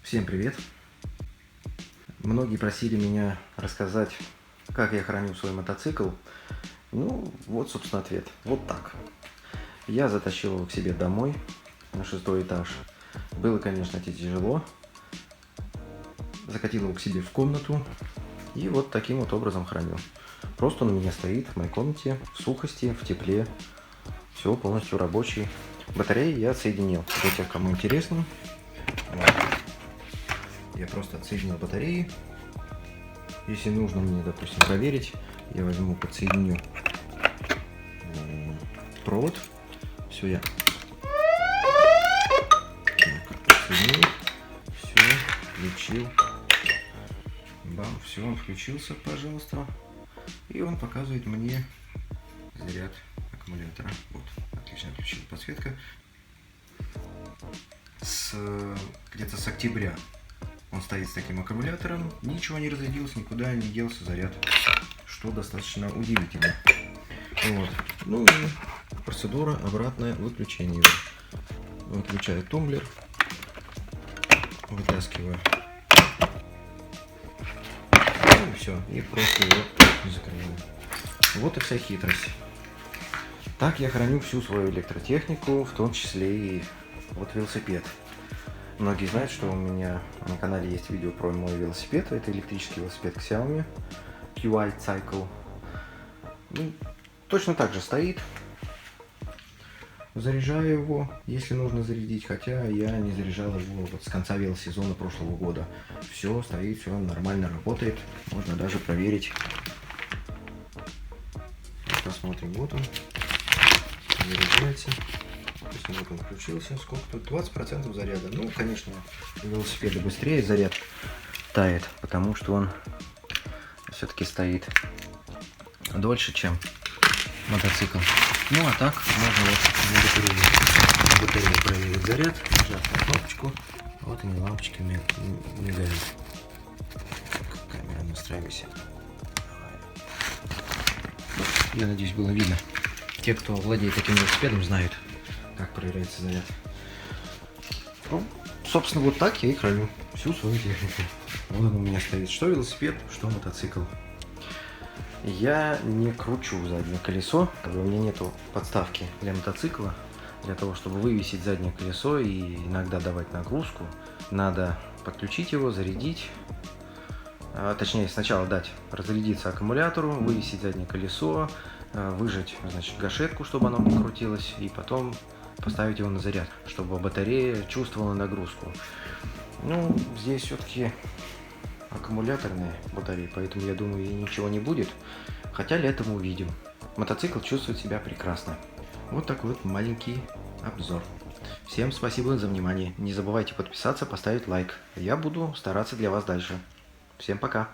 Всем привет! Многие просили меня рассказать, как я храню свой мотоцикл. Ну, вот, собственно, ответ. Вот так. Я затащил его к себе домой, на 6-й этаж. Было, конечно, тяжело. Закатил его к себе в комнату. И вот таким вот образом храню. Просто он у меня стоит в моей комнате, в сухости, в тепле. Все полностью рабочий. Батареи я отсоединил. Для тех, кому интересно. Вот. Я просто отсоединил батареи. Если нужно мне, допустим, проверить, я возьму, подсоединю провод. Все, я подсоединил. Все, включил. Бам, все, он включился, пожалуйста. И он показывает мне заряд аккумулятора. Вот, отлично включила подсветка. Где-то с октября он стоит с таким аккумулятором, ничего не разрядился, никуда не делся заряд, что достаточно удивительно. Вот. Ну и процедура обратное выключение его. Выключаю тумблер, вытаскиваю. Ну и все, и просто его закрываю. Вот и вся хитрость. Так я храню всю свою электротехнику, в том числе и вот велосипед. Многие знают, что у меня на канале есть видео про мой велосипед. Это электрический велосипед Xiaomi QI Cycle. Ну, точно так же стоит. Заряжаю его, если нужно зарядить. Хотя я не заряжал его вот с конца велосезона прошлого года. Все стоит, все нормально работает. Можно даже проверить. Посмотрим, вот он. Заряжается. Вот он включился, сколько тут? 20% заряда. Ну, конечно, у велосипеда быстрее заряд тает, потому что он все-таки стоит дольше, чем мотоцикл. Ну, а так можно вот на батарее проверить заряд, нажав на кнопочку. Вот они, лампочки мигают. Камера, настраивайся. Я надеюсь, было видно. Те, кто владеет таким велосипедом, знают, как проверяется заряд. Ну, собственно, вот так я и храню всю свою технику. Вот он у меня стоит. Что велосипед, что мотоцикл. Я не кручу заднее колесо. У меня нету подставки для мотоцикла. Для того, чтобы вывесить заднее колесо и иногда давать нагрузку, надо подключить его, зарядить. Точнее, сначала дать разрядиться аккумулятору, вывесить заднее колесо, выжать, значит, гашетку, чтобы оно не крутилось, и потом поставить его на заряд, чтобы батарея чувствовала нагрузку. Ну, здесь все-таки аккумуляторные батареи, поэтому я думаю, ей ничего не будет. Хотя летом увидим. Мотоцикл чувствует себя прекрасно. Вот такой вот маленький обзор. Всем спасибо за внимание. Не забывайте подписаться, поставить лайк. Я буду стараться для вас дальше. Всем пока.